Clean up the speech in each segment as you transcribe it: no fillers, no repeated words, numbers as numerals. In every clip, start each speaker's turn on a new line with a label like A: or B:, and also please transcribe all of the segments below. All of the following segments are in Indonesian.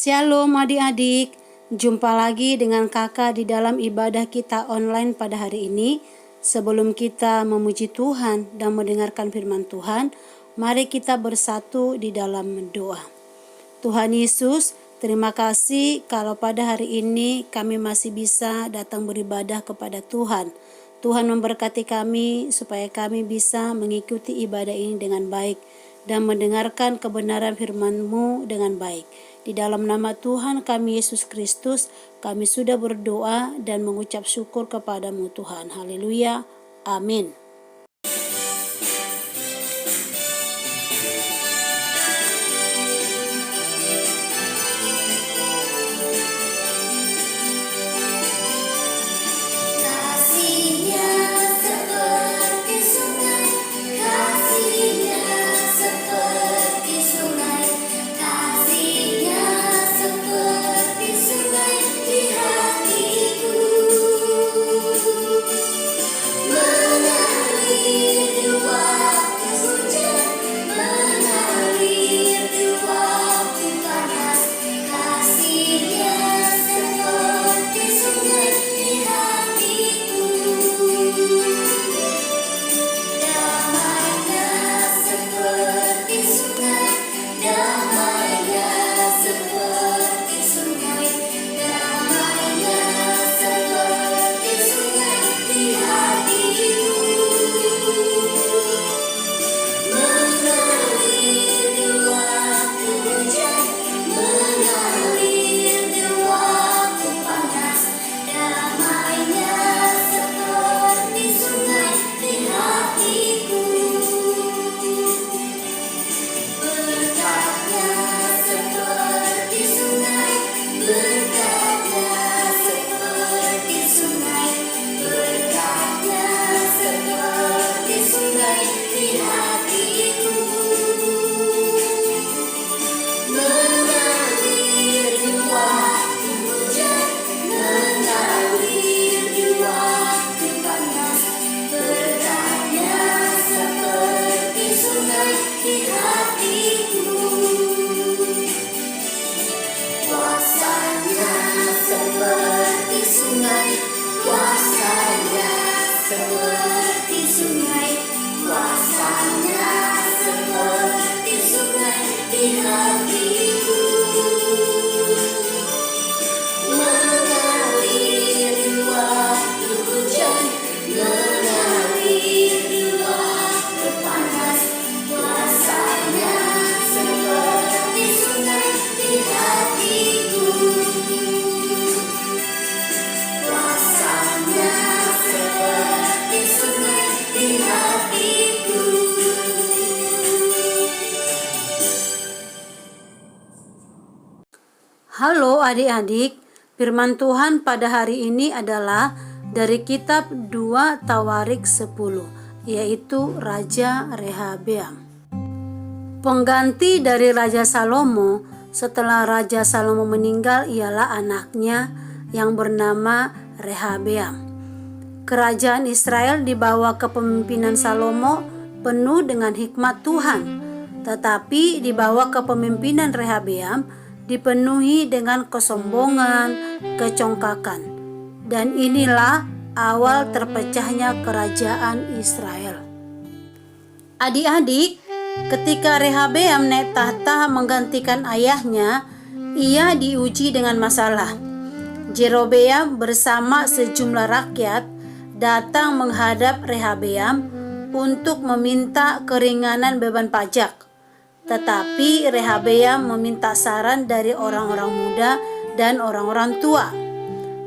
A: Shalom adik-adik, jumpa lagi dengan kakak di dalam ibadah kita online pada hari ini. Sebelum kita memuji Tuhan dan mendengarkan firman Tuhan, mari kita bersatu di dalam doa. Tuhan Yesus, terima kasih kalau pada hari ini kami masih bisa datang beribadah kepada Tuhan. Tuhan memberkati kami supaya kami bisa mengikuti ibadah ini dengan baik dan mendengarkan kebenaran firman-Mu dengan baik. Di dalam nama Tuhan kami Yesus Kristus, kami sudah berdoa dan mengucap syukur kepada-Mu Tuhan. Haleluya. Amin. Halo adik-adik, firman Tuhan pada hari ini adalah dari kitab 2 Tawarik 10, yaitu Raja Rehabeam. Pengganti dari Raja Salomo setelah Raja Salomo meninggal ialah anaknya yang bernama Rehabeam. Kerajaan Israel di bawah kepemimpinan Salomo penuh dengan hikmat Tuhan, tetapi di bawah kepemimpinan Rehabeam dipenuhi dengan kesombongan, kecongkakan. Dan inilah awal terpecahnya kerajaan Israel. Adik-adik, ketika Rehabeam naik tahta menggantikan ayahnya, ia diuji dengan masalah. Jerobeam bersama sejumlah rakyat datang menghadap Rehabeam untuk meminta keringanan beban pajak. Tetapi Rehabeam meminta saran dari orang-orang muda dan orang-orang tua.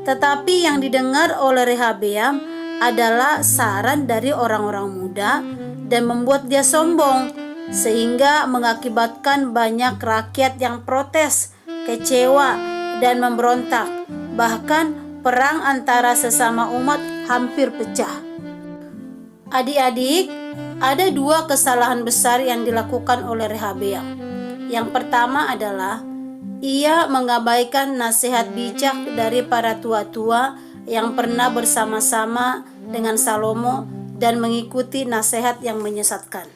A: Tetapi yang didengar oleh Rehabeam adalah saran dari orang-orang muda dan membuat dia sombong, sehingga mengakibatkan banyak rakyat yang protes, kecewa, dan memberontak. Bahkan perang antara sesama umat hampir pecah. Adik-adik, ada dua kesalahan besar yang dilakukan oleh Rehabeam. Yang pertama adalah ia mengabaikan nasihat bijak dari para tua-tua yang pernah bersama-sama dengan Salomo dan mengikuti nasihat yang menyesatkan.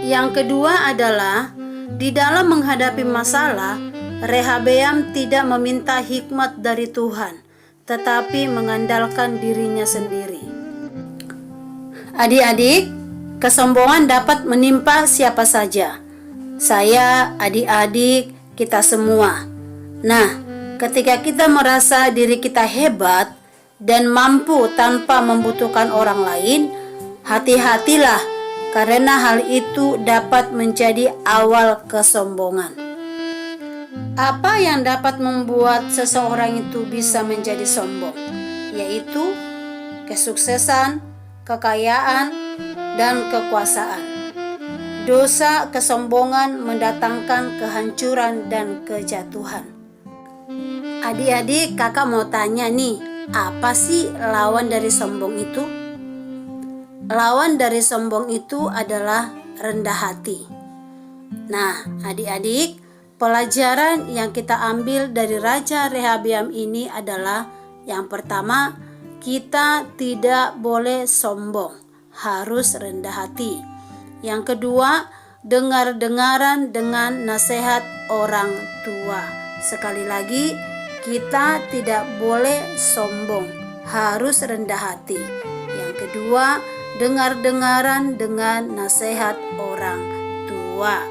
A: Yang kedua adalah di dalam menghadapi masalah, Rehabeam tidak meminta hikmat dari Tuhan, tetapi mengandalkan dirinya sendiri. Adik-adik, kesombongan dapat menimpa siapa saja. Saya, adik-adik, kita semua. Nah, ketika kita merasa diri kita hebat dan mampu tanpa membutuhkan orang lain, hati-hatilah, karena hal itu dapat menjadi awal kesombongan. Apa yang dapat membuat seseorang itu bisa menjadi sombong? Yaitu kesuksesan, kekayaan, dan kekuasaan. Dosa kesombongan mendatangkan kehancuran dan kejatuhan. Adik-adik, kakak mau tanya nih, apa sih lawan dari sombong itu? Lawan dari sombong itu adalah rendah hati. Nah, adik-adik, pelajaran yang kita ambil dari Raja Rehabeam ini adalah yang pertama, kita tidak boleh sombong, harus rendah hati. Yang kedua, dengar-dengaran dengan nasihat orang tua. Sekali lagi, kita tidak boleh sombong, harus rendah hati. Yang kedua, dengar-dengaran dengan nasihat orang tua.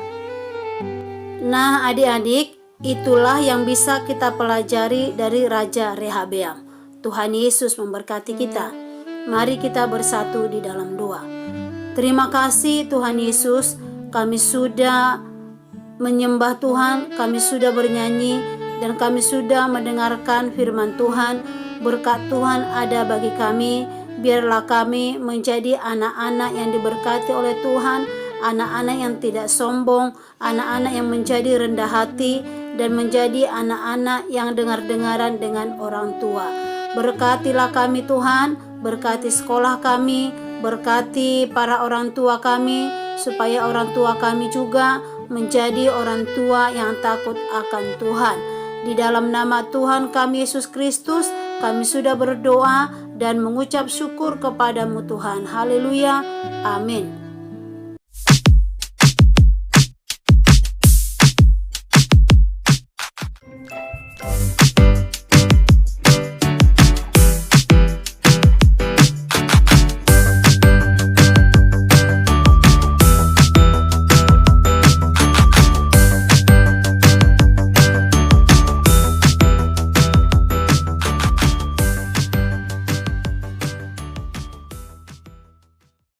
A: Nah, adik-adik, itulah yang bisa kita pelajari dari Raja Rehabeam. Tuhan Yesus memberkati kita. Mari kita bersatu di dalam doa. Terima kasih Tuhan Yesus, kami sudah menyembah Tuhan, kami sudah bernyanyi, dan kami sudah mendengarkan firman Tuhan. Berkat Tuhan ada bagi kami. Biarlah kami menjadi anak-anak yang diberkati oleh Tuhan, anak-anak yang tidak sombong, anak-anak yang menjadi rendah hati, dan menjadi anak-anak yang dengar-dengaran dengan orang tua. Berkatilah kami Tuhan, berkati sekolah kami, berkati para orang tua kami, supaya orang tua kami juga menjadi orang tua yang takut akan Tuhan. Di dalam nama Tuhan kami Yesus Kristus, kami sudah berdoa dan mengucap syukur kepadamu Tuhan. Haleluya. Amin.